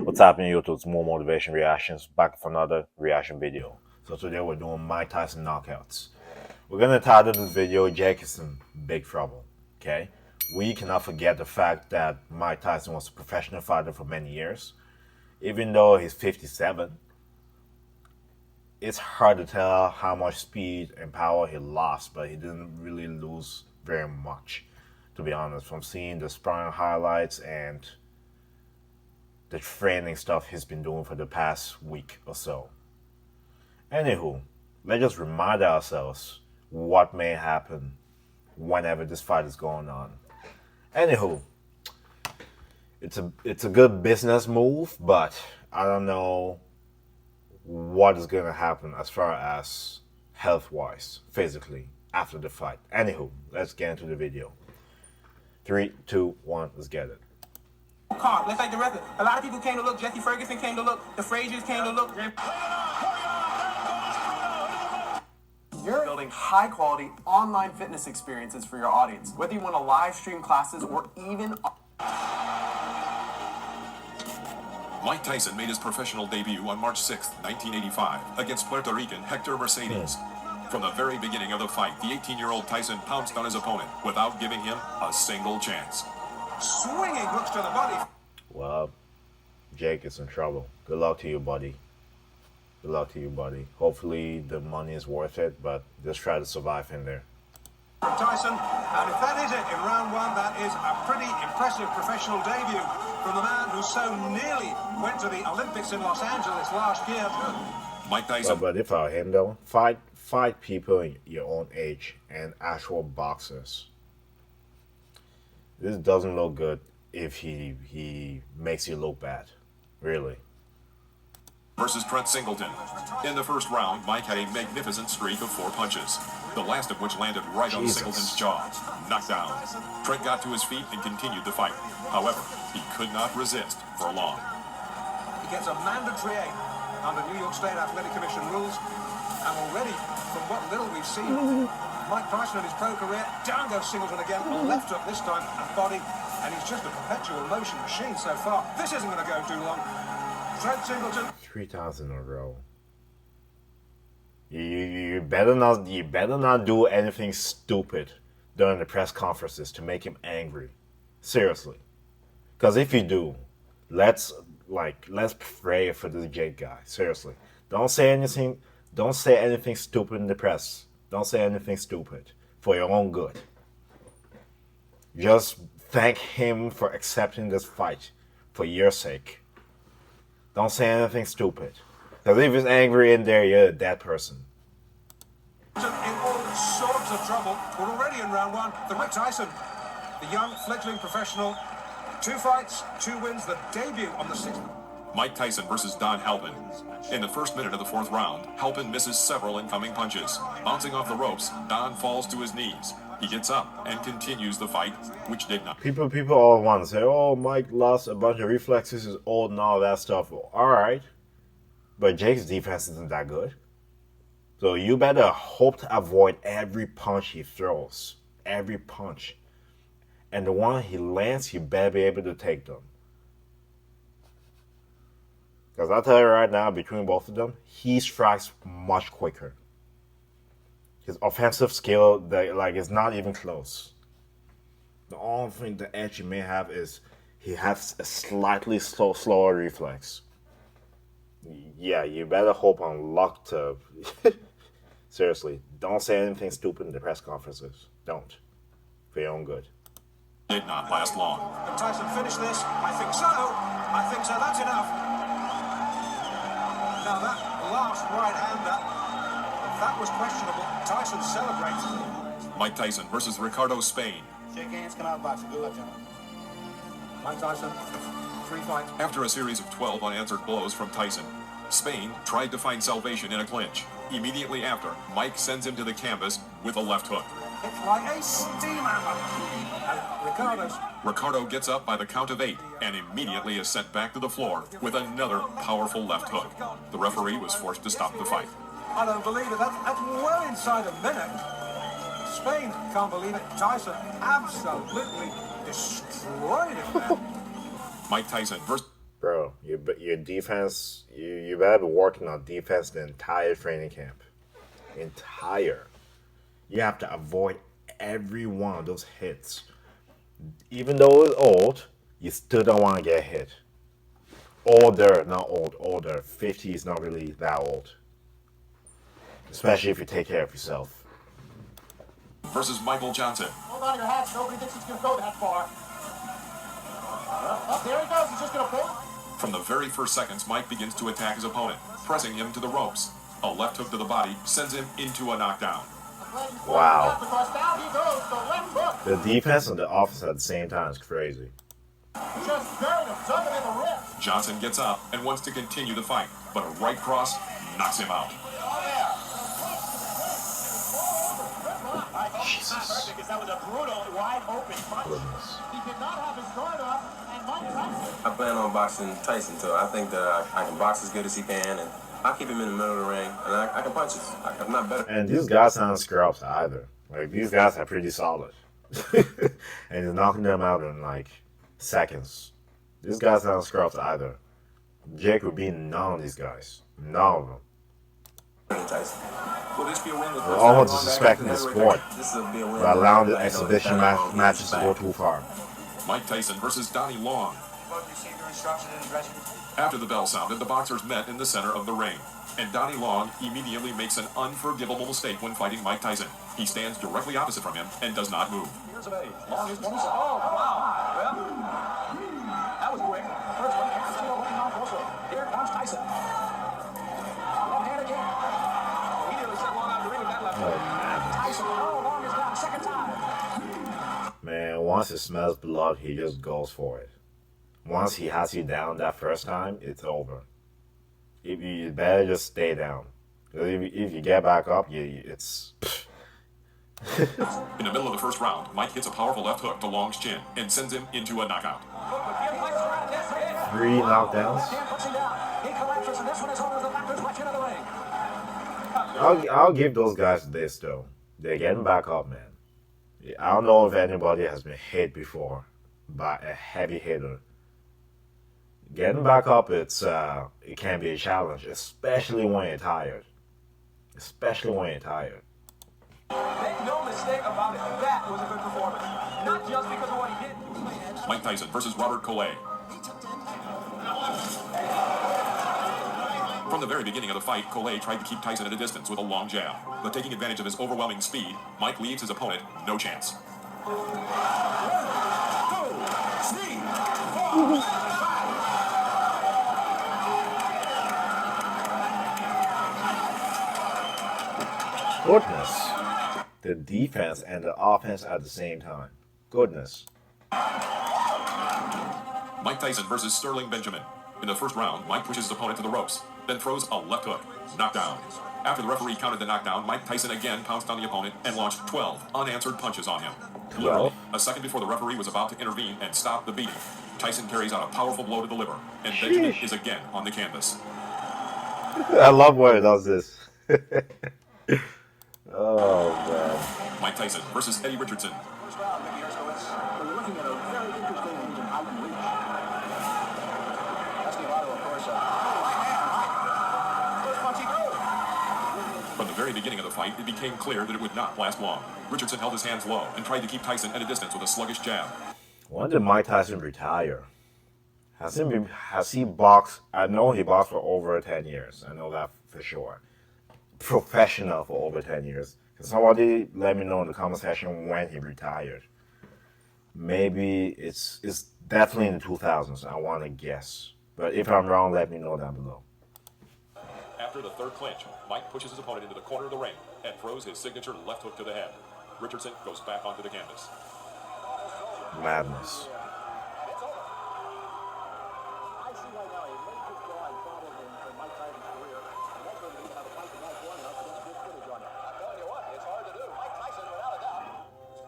What's happening, YouTube? It's more motivation reactions. Back for another reaction video. So today we're doing Mike Tyson knockouts. We're gonna title this video "Jake is in big trouble." Okay, we cannot forget the fact that Mike Tyson was a professional fighter for many years. Even though he's 57, it's hard to tell how much speed and power he lost, but he didn't really lose very much, to be honest. From seeing the sparring highlights and the training stuff he's been doing for the past week or so. Anywho, let's just remind ourselves what may happen whenever this fight is going on. Anywho, it's a good business move, but I don't know what is going to happen as far as health-wise, physically, after the fight. Anywho, let's get into the video. 3, 2, 1, let's get it. Card. Let's take the rest of it. A lot of people came to look. Jesse Ferguson came to look. The Fraziers came to look. You're building high-quality online fitness experiences for your audience, whether you want to live stream classes or even... Mike Tyson made his professional debut on March 6, 1985, against Puerto Rican Hector Mercedes. From the very beginning of the fight, the 18-year-old Tyson pounced on his opponent without giving him a single chance. Swinging hooks to the body. Well, Jake is in trouble. Good luck to you, buddy. Good luck to you, buddy. Hopefully the money is worth it, but just try to survive in there. From Tyson, and if that is it in round one, that is a pretty impressive professional debut from the man who so nearly went to the Olympics in Los Angeles last year. Mike Tyson. But if I him though, fight people in your own age and actual boxers. This doesn't look good if he makes you look bad, really. Versus Trent Singleton. In the first round, Mike had a magnificent streak of 4 punches, the last of which landed right on Singleton's jaw. Knocked down. Trent got to his feet and continued the fight. However, he could not resist for long. He gets a mandatory 8 under New York State Athletic Commission rules, and already, from what little we've seen, Mike Tyson in his pro career, down goes Singleton again, left hook this time, and body, and he's just a perpetual motion machine so far. This isn't going to go too long. Trent Singleton. 3 times in a row. You better not do anything stupid during the press conferences to make him angry. Seriously. Because if you do, let's pray for this Jake guy. Seriously. Don't say anything stupid in the press. Don't say anything stupid for your own good. Just thank him for accepting this fight for your sake. Don't say anything stupid. Because if he's angry in there, you're a dead person. In all sorts of trouble. We're already in round one. The Mike Tyson, the young fledgling professional. 2 fights, 2 wins, the debut on the 6th. Mike Tyson versus Don Halpin. In the first minute of the 4th round, Halpin misses several incoming punches. Bouncing off the ropes, Don falls to his knees. He gets up and continues the fight, which did not. People all want to say, "Oh, Mike lost a bunch of reflexes, is old and all that stuff." All right, but Jake's defense isn't that good. So you better hope to avoid every punch he throws, every punch, and the one he lands, you better be able to take them. Because I'll tell you right now, between both of them, he strikes much quicker. His offensive skill, is not even close. The only thing, the edge he may have is he has a slightly slower reflex. Yeah, you better hope on luck to... Seriously, don't say anything stupid in the press conferences. Don't. For your own good. Did not last long. Can Tyson finish this? I think so. I think so. That's enough. Now that last right-hander, that was questionable. Tyson celebrates. Mike Tyson versus Ricardo Spain. Shake hands, come out boxing. Good luck, gentlemen. Mike Tyson, 3 fights. After a series of 12 unanswered blows from Tyson, Spain tried to find salvation in a clinch. Immediately after, Mike sends him to the canvas with a left hook. It's like a steam hammer. Ricardo gets up by the count of 8 and immediately is sent back to the floor with another powerful left hook. The referee was forced to stop the fight. I don't believe it. That's well inside a minute. Spain can't believe it. Tyson absolutely destroyed him, man. Mike Tyson versus... Bro, your defense, you better be working on defense the entire training camp. Entire. You have to avoid every one of those hits. Even though it's old, you still don't want to get hit. Older, not old, older. 50 is not really that old. Especially if you take care of yourself. Versus Michael Johnson. Hold on your hats. Nobody thinks he's going to go that far. There he goes. He's just going to pull. From the very first seconds, Mike begins to attack his opponent, pressing him to the ropes. A left hook to the body sends him into a knockdown. Wow. Because down he goes. The left hook. The defense and the offense at the same time is crazy. Just buried him. Dug him in the ribs. Johnson gets up and wants to continue the fight, but a right cross knocks him out. Jesus. Because that was a brutal, wide open punch. Goodness. He did not have his guard up, and Mike Tyson. I plan on boxing Tyson, so I think that I can box as good as he can, and I'll keep him in the middle of the ring, and I can punch him. I'm not better. And these guys aren't scrubs either. Like, these guys are pretty solid. And he's knocking them out in, like, seconds. These guys aren't scrubs either. Jake would beat none of these guys. None of them. Tyson. Will this be a win? They're almost disrespecting the sport This will be a win. by allowing the exhibition matches to go too far. Mike Tyson versus Donnie Long. Both received your instructions in the dressing room. After the bell sounded, the boxers met in the center of the ring. And Donnie Long immediately makes an unforgivable mistake when fighting Mike Tyson. He stands directly opposite from him and does not move. Years of age. Long is 27. Oh, wow. Well, that was quick. First one, and still holding on closer. Here comes Tyson. Left hand again. He nearly sent Long out of the ring with that left hand. Tyson, oh, Long is down. Second time. Man, once he smells blood, he just goes for it. Once he has you down that first time, it's over. You better just stay down. If you get back up, it's... In the middle of the first round, Mike hits a powerful left hook to Long's chin and sends him into a knockout. 3 knockdowns. He collapses, and this one is over the doctor's right into the ring. I'll give those guys this, though. They're getting back up, man. I don't know if anybody has been hit before by a heavy hitter. Getting back up, it can be a challenge, especially when you're tired. Especially when you're tired. Make no mistake about it, that was a good performance. Not just because of what he did. Mike Tyson versus Robert Collet. From the very beginning of the fight, Collet tried to keep Tyson at a distance with a long jab. But taking advantage of his overwhelming speed, Mike leaves his opponent no chance. 1, 2, 3, 4. Goodness. The defense and the offense at the same time. Goodness. Mike Tyson versus Sterling Benjamin. In the first round, Mike pushes his opponent to the ropes, then throws a left hook. Knockdown. After the referee counted the knockdown, Mike Tyson again pounced on the opponent and launched 12 unanswered punches on him. 12? Literally, a second before the referee was about to intervene and stop the beating, Tyson carries out a powerful blow to the liver, and Benjamin is again on the canvas. I love when it does this. Oh, man. Mike Tyson versus Eddie Richardson. First round, Mickey Herskowitz. We're looking at a very interesting range of height and reach. Escalado, of course, right hand. First punch he goes. From the very beginning of the fight, it became clear that it would not last long. Richardson held his hands low and tried to keep Tyson at a distance with a sluggish jab. When did Mike Tyson retire? Has he boxed? I know he boxed for over 10 years. I know that for sure. Professional for over 10 years. Can somebody let me know in the comment section when he retired? Maybe it's definitely in the 2000s. I want to guess. But if I'm wrong, let me know down below. After the third clinch, Mike pushes his opponent into the corner of the ring and throws his signature left hook to the head. Richardson goes back onto the canvas. Madness.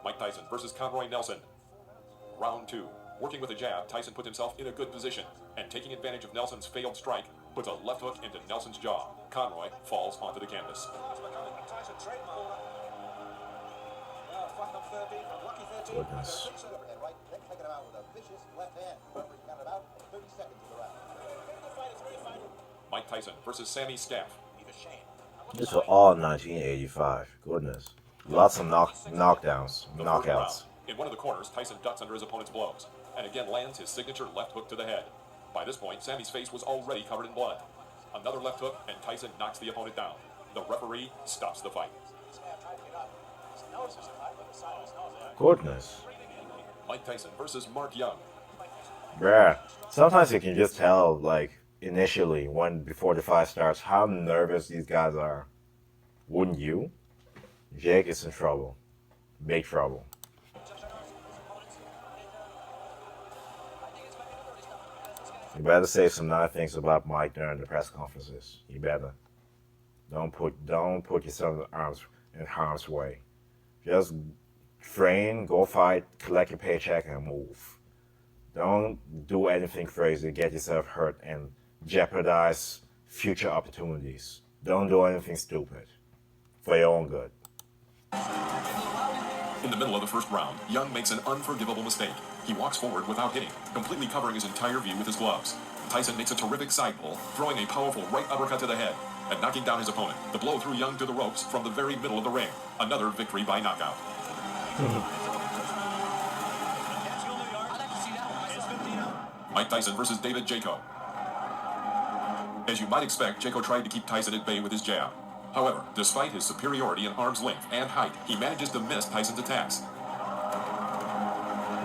Mike Tyson versus Conroy Nelson. Round 2. Working with a jab, Tyson puts himself in a good position, and taking advantage of Nelson's failed strike, puts a left hook into Nelson's jaw. Conroy falls onto the canvas. Goodness. Mike Tyson versus Sammy Scaff. This was all 1985. Goodness. Lots of knockdowns, The first round. knockouts. In one of the corners, Tyson ducks under his opponent's blows, and again lands his signature left hook to the head. By this point, Sammy's face was already covered in blood. Another left hook, and Tyson knocks the opponent down. The referee stops the fight. Goodness. Mike Tyson versus Mark Young. Bruh. Sometimes you can just tell, like, initially, before the fight starts, how nervous these guys are. Wouldn't you? Jake is in trouble. Big trouble. You better say some nice things about Mike during the press conferences. You better. Don't put yourself in harm's way. Just train, go fight, collect your paycheck, and move. Don't do anything crazy, get yourself hurt, and jeopardize future opportunities. Don't do anything stupid. For your own good. In the middle of the first round, Young makes an unforgivable mistake. He walks forward without hitting, completely covering his entire view with his gloves. Tyson makes a terrific side pull, throwing a powerful right uppercut to the head and knocking down his opponent. The blow threw Young to the ropes from the very middle of the ring. Another victory by knockout. Mike Tyson versus David Jaco. As you might expect, Jaco tried to keep Tyson at bay with his jab. However, despite his superiority in arm's length and height, he manages to miss Tyson's attacks.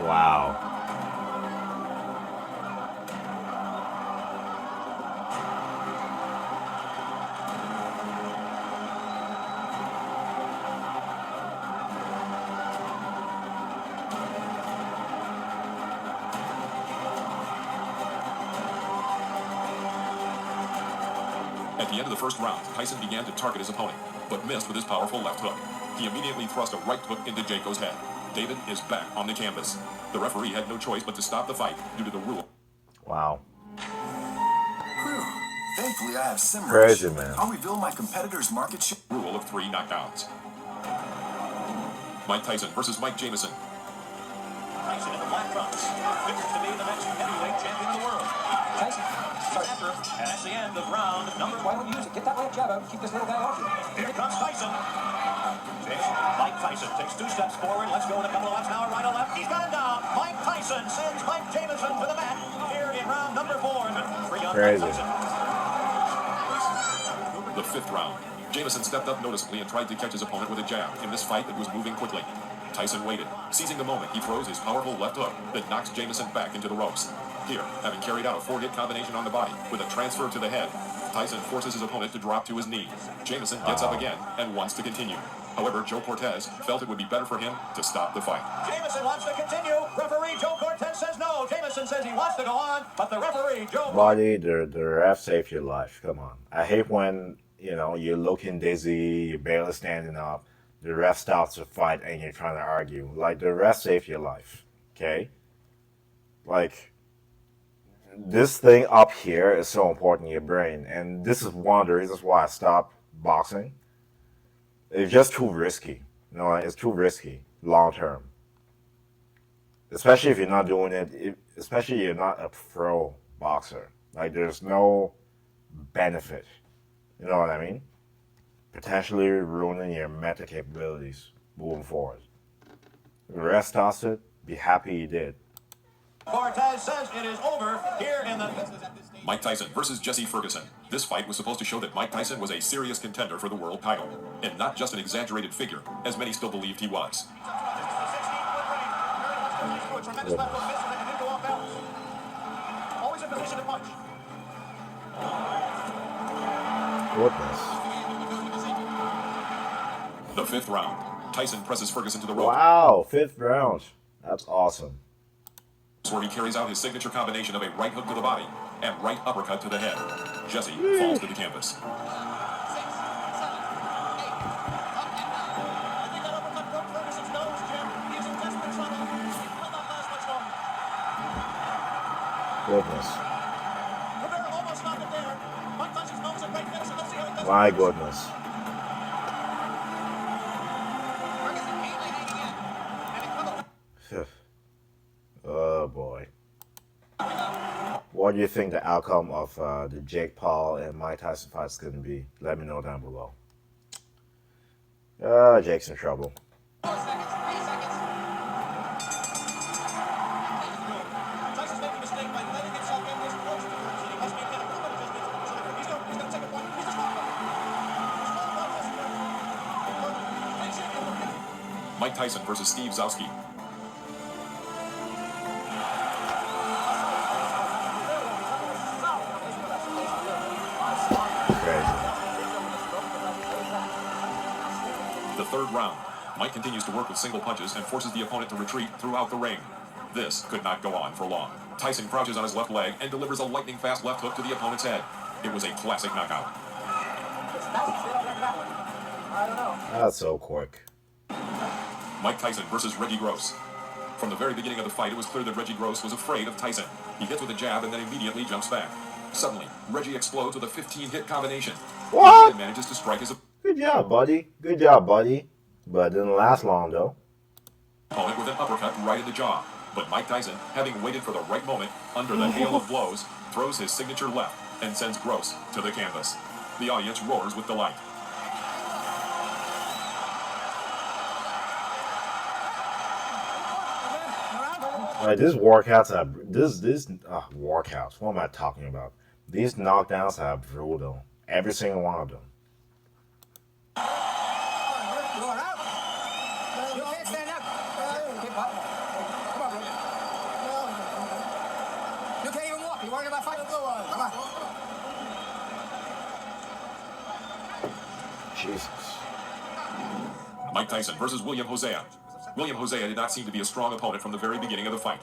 Wow. At the end of the first round, Tyson began to target his opponent, but missed with his powerful left hook. He immediately thrust a right hook into Jaco's head. David is back on the canvas. The referee had no choice but to stop the fight due to the rule. Wow. Whew. Thankfully, I have Simrich. Crazy, man. I'll reveal my competitor's market share. Rule of 3 knockdowns. Mike Tyson versus Mike Jamison. Tyson in the black trunks. Figures to be the next heavyweight champion of the world. Tyson. After, and that's the end of round number. Why don't you use it? Get that right jab out. Keep this little guy off you. Here comes Tyson. Mike Tyson takes 2 steps forward. Let's go in a couple of laps now. Right or left. He's got him down. Mike Tyson sends Mike Jamison to the mat here in round number 4. Crazy. The 5th round. Jamison stepped up noticeably and tried to catch his opponent with a jab. In this fight, it was moving quickly. Tyson waited. Seizing the moment, he throws his powerful left hook that knocks Jamison back into the ropes. Here, having carried out a 4-hit combination on the body with a transfer to the head, Tyson forces his opponent to drop to his knee. Jamison gets up again and wants to continue. However, Joe Cortez felt it would be better for him to stop the fight. Jamison wants to continue. Referee Joe Cortez says no. Jamison says he wants to go on, but the referee Joe. Buddy, the ref saved your life. Come on. I hate when, you're looking dizzy, you're barely standing up. The ref stops the fight and you're trying to argue. Like, the ref saved your life. Okay? Like, this thing up here is so important in your brain. And this is one of the reasons why I stopped boxing. It's just too risky. It's too risky long term. Especially if you're not doing it, especially if you're not a pro boxer. Like, there's no benefit. You know what I mean? Potentially ruining your mental capabilities moving forward. The rest toss it, be happy you did. Cortez says it is over here in the. Mike Tyson versus Jesse Ferguson. This fight was supposed to show that Mike Tyson was a serious contender for the world title, and not just an exaggerated figure, as many still believed he was. Always in position to punch. Goodness. The 5th round. Tyson presses Ferguson to the rope, Wow, 5th round. That's awesome. where he carries out his signature combination of a right hook to the body and right uppercut to the head. Jesse falls to the canvas. Goodness. My goodness. Oh boy. What do you think the outcome of the Jake Paul and Mike Tyson fight is going to be? Let me know down below. Jake's in trouble. Tyson's making a mistake by letting himself in this close to the ring. He must be getting a little bit of distance. He's going to take a point. He's a small one. Mike Tyson versus Steve Zowski. Crazy. The third round. Mike continues to work with single punches and forces the opponent to retreat throughout the ring. This could not go on for long. Tyson crouches on his left leg and delivers a lightning-fast left hook to the opponent's head. It was a classic knockout. That's so quick. Mike Tyson versus Reggie Gross. From the very beginning of the fight, it was clear that Reggie Gross was afraid of Tyson. He hits with a jab and then immediately jumps back. Suddenly, Reggie explodes with a 15-hit combination. What? And manages to strike his Good job, buddy. Good job, buddy. But it didn't last long, though. opponent with an uppercut right in the jaw. But Mike Tyson, having waited for the right moment, under the hail of blows, throws his signature left and sends Gross to the canvas. The audience roars with delight. These workouts are workouts. What am I talking about? These knockdowns are brutal. Every single one of them. You can't stand up. Keep up. Come on, Rudy. You can't even walk. You worried about fighting? Come on. Jesus. Mike Tyson versus William Hosea. William Hosea did not seem to be a strong opponent from the very beginning of the fight.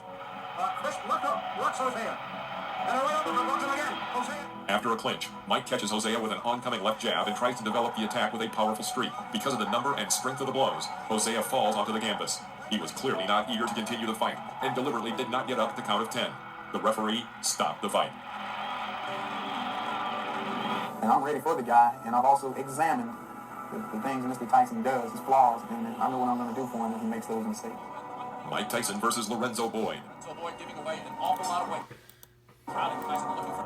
After a clinch, Mike catches Hosea with an oncoming left jab and tries to develop the attack with a powerful streak. Because of the number and strength of the blows, Hosea falls onto the canvas. He was clearly not eager to continue the fight and deliberately did not get up at the count of 10. The referee stopped the fight. And I'm ready for the guy, and I've also examined the things Mr. Tyson does, his flaws, and I know what I'm going to do for him if he makes those mistakes. Mike Tyson versus Lorenzo Boyd. So Boyd giving away an awful lot of weight.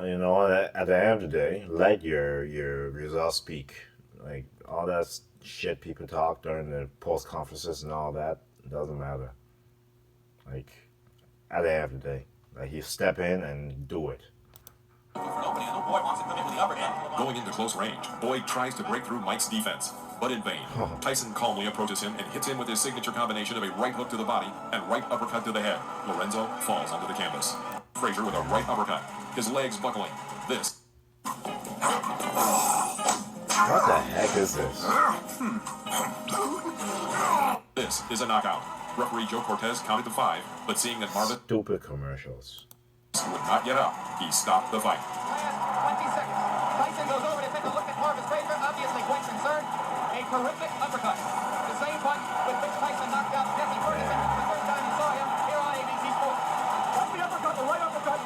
You know, at the end of the day, let your results speak. Like, all that shit people talk during the post conferences and all that, doesn't matter. Like, at the end of the day, like, you step in and do it. Going into close range, Boyd tries to break through Mike's defense, but in vain. Tyson calmly approaches him and hits him with his signature combination of a right hook to the body and right uppercut to the head. Lorenzo falls onto the canvas. Frazier with a right uppercut, his legs buckling. This What the heck is this? This is a knockout. Referee Joe Cortez counted to 5, but seeing that Marvin Stupid commercials. would not get up, he stopped the fight. 20 seconds. Tyson goes over to take a look at Marvis Frazier, obviously quite concerned. A terrific uppercut. The same punch with which Tyson knocked out Jesse Ferguson the first time you saw him here on ABC Sports. That's the uppercut, the right uppercut.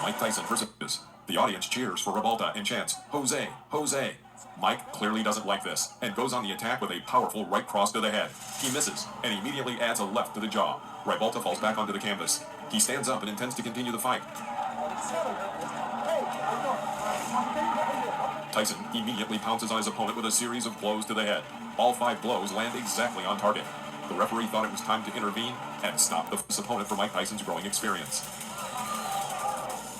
Mike Tyson versus. The audience cheers for Revolta and chants, Jose, Jose. Mike clearly doesn't like this and goes on the attack with a powerful right cross to the head. He misses and immediately adds a left to the jaw. Revolta falls back onto the canvas. He stands up and intends to continue the fight. Tyson immediately pounces on his opponent with a series of blows to the head. All 5 blows land exactly on target. The referee thought it was time to intervene and stop the opponent for Mike Tyson's growing experience.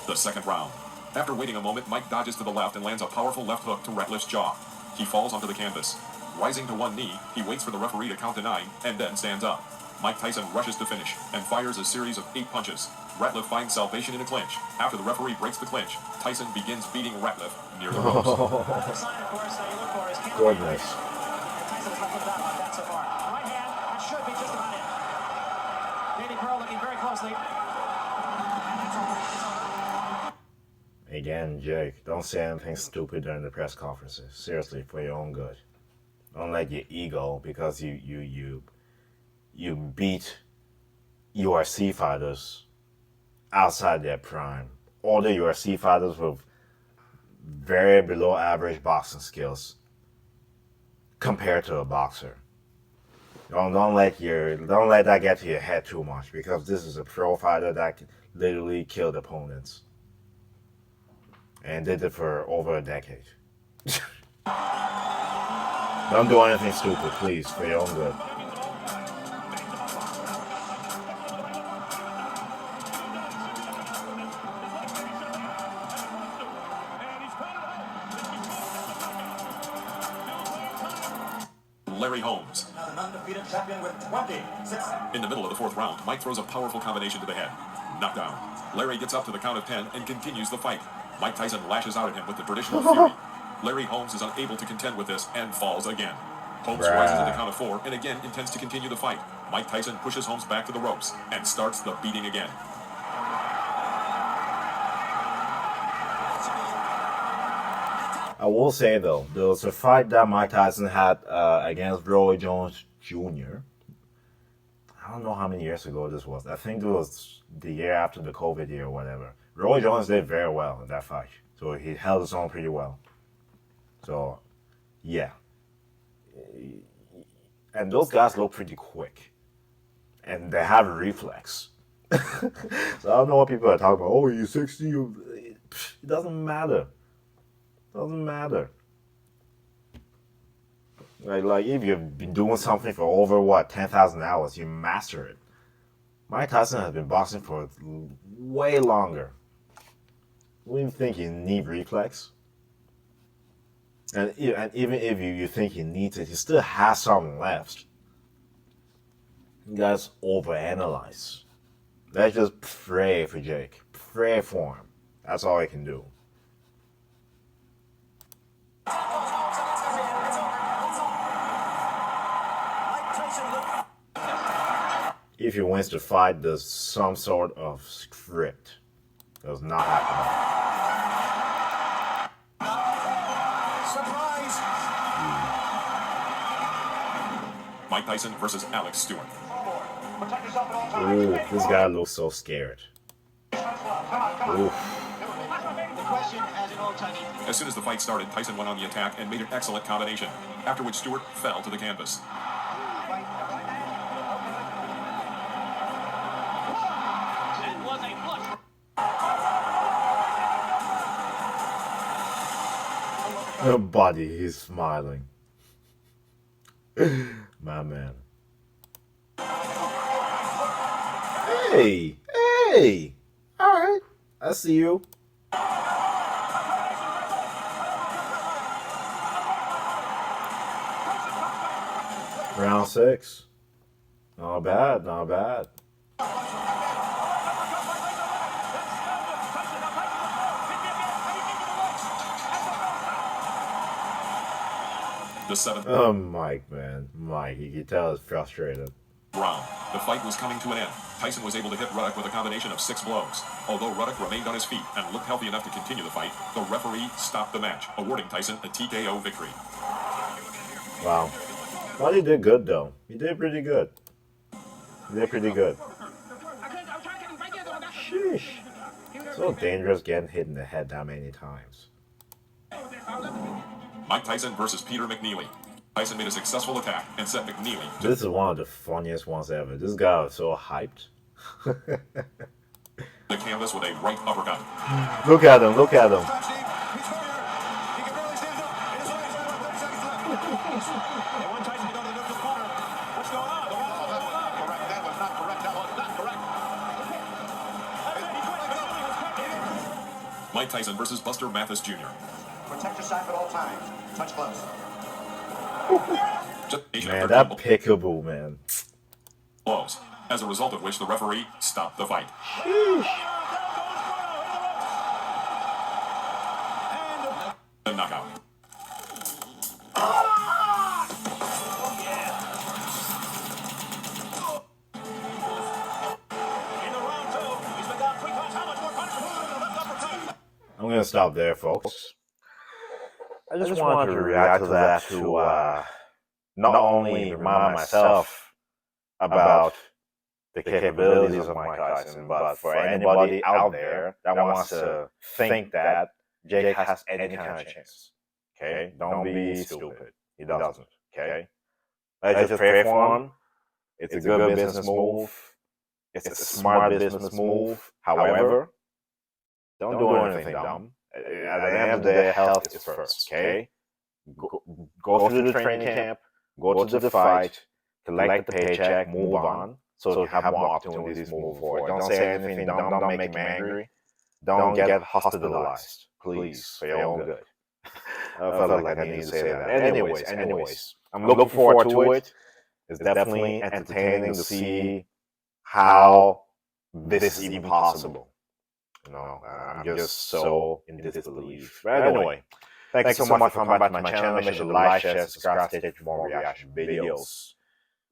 The second round. After waiting a moment, Mike dodges to the left and lands a powerful left hook to Ratliff's jaw. He falls onto the canvas. Rising to one knee, he waits for the referee to count to 9 and then stands up. Mike Tyson rushes to finish and fires a series of 8 punches. Ratliff finds salvation in a clinch. After the referee breaks the clinch, Tyson begins beating Ratliff near the ropes. Goodness. Tyson has not looked that like that so far. Right hand, that should be just about it. Davey Pearl looking very closely. Again, Jake, don't say anything stupid during the press conferences. Seriously, for your own good. Don't let your ego, because you beat UFC fighters outside their prime. All the UFC fighters with very below average boxing skills compared to a boxer. Don't let that get to your head too much, because this is a pro fighter that literally killed opponents. And did it for over a decade. Don't do anything stupid, please, for your own good. Larry Holmes. An undefeated champion with 26. In the middle of the fourth round, Mike throws a powerful combination to the head. Knockdown. Larry gets up to the count of 10 and continues the fight. Mike Tyson lashes out at him with the traditional fury. Larry Holmes is unable to contend with this and falls again. Holmes rises to the count of 4 and again intends to continue the fight. Mike Tyson pushes Holmes back to the ropes and starts the beating again. I will say though, there was a fight that Mike Tyson had against Roy Jones Jr. I don't know how many years ago this was. I think it was the year after the COVID year or whatever. Roy Jones did very well in that fight. So he held his own pretty well. So, yeah. And those guys look pretty quick. And they have a reflex. So I don't know what people are talking about. Oh, you're 60. It doesn't matter. Doesn't matter. Like if you've been doing something for over 10,000 hours, you master it. Mike Tyson has been boxing for way longer. What do you think you need reflex? And even if you think he needs it, he still has something left. You guys overanalyze. Let's just pray for Jake. Pray for him. That's all I can do. If he wins the fight, there's some sort of script. Does not happen. Surprise! Mike Tyson versus Alex Stewart. Protect yourself at all times. Ooh, this guy looks so scared. Ooh. As soon as the fight started, Tyson went on the attack and made an excellent combination, after which Stewart fell to the canvas. Her body, he's smiling. My man. Hey! Hey! Alright. I see you. Round 6. Not bad, not bad. The 7th Mike, man. Mike, you can tell he's frustrated. round. The fight was coming to an end. Tyson was able to hit Ruddock with a combination of 6 blows. Although Ruddock remained on his feet and looked healthy enough to continue the fight, the referee stopped the match, awarding Tyson a TKO victory. Wow. But he did good, though. He did pretty good. He did pretty good. Sheesh. So dangerous getting hit in the head that many times. Mike Tyson versus Peter McNeely. Tyson made a successful attack and sent McNeely to This is one of the funniest ones ever. This guy was so hyped. the canvas with a right uppercut. Look at him, look at him. He's here. He can barely stand up. And his legs are 30 seconds left. They want Tyson to go to the neutral corner. What's going on? Correct. That was not correct. That was not correct. Mike Tyson versus Buster Mathis Jr. Protect yourself at all times. Touch close. Man, that peekaboo, man. blows, as a result of which the referee stopped the fight. The knockout. I'm going to stop there, folks. I just wanted to react to that to not only remind myself about the capabilities of Mike Tyson, but for anybody out there that wants to think that Jake has any kind of chance. Okay? Don't be stupid. He doesn't. Okay? Let's just pray for him. It's a good business move. It's a smart business move. However, don't do anything dumb. At the end of the day, health is first, okay? Go through the training camp, go to the fight, collect the paycheck, move on, so you have more opportunities moving forward. Don't say anything dumb, don't make him angry. Don't get hospitalized, please, for your own good. I felt like I needed to say that. Anyways, I'm looking forward to it. It's definitely entertaining to see how this is even possible. I'm just so in disbelief. But anyway, thanks so much for coming back to my channel. Make sure to like, share, subscribe, stay tuned for more reaction videos.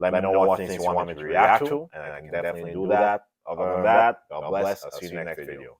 Let me know what things you want me to react to, and I can definitely do that. Other than that, God bless. I'll see you next video.